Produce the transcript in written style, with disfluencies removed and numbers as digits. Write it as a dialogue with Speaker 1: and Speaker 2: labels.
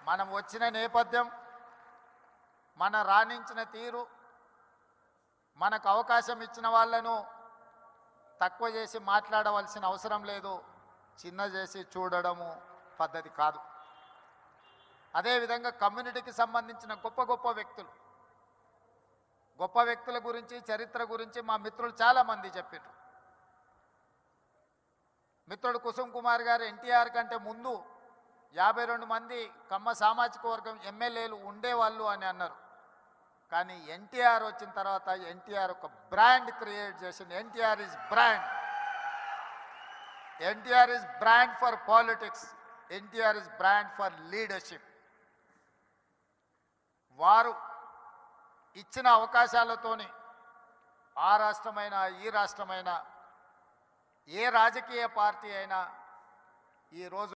Speaker 1: మనం వచ్చిన నేపథ్యం, మన రాణించిన తీరు, మనకు అవకాశం ఇచ్చిన వాళ్ళను తక్కువ చేసి మాట్లాడవలసిన అవసరం లేదు, చిన్న చేసి చూడడము పద్ధతి కాదు. అదేవిధంగా కమ్యూనిటీకి సంబంధించిన గొప్ప వ్యక్తుల గురించి, చరిత్ర గురించి మా మిత్రులు చాలామంది చెప్పారు. మిత్రుడు కుసుమ్ కుమార్ గారు ఎన్టీఆర్ కంటే ముందు 52 మంది కమ్మ సామాజిక వర్గం ఎమ్మెల్యేలు ఉండేవాళ్ళు అని అన్నారు. కానీ ఎన్టీఆర్ వచ్చిన తర్వాత ఎన్టీఆర్ ఒక బ్రాండ్ క్రియేట్ చేసింది. NTR is brand for politics, NTR is brand for leadership. వారు ఇచ్చిన అవకాశాలతోని ఆ రాష్ట్రమైనా ఈ రాష్ట్రమైనా ఏ రాజకీయ పార్టీ అయినా ఈరోజు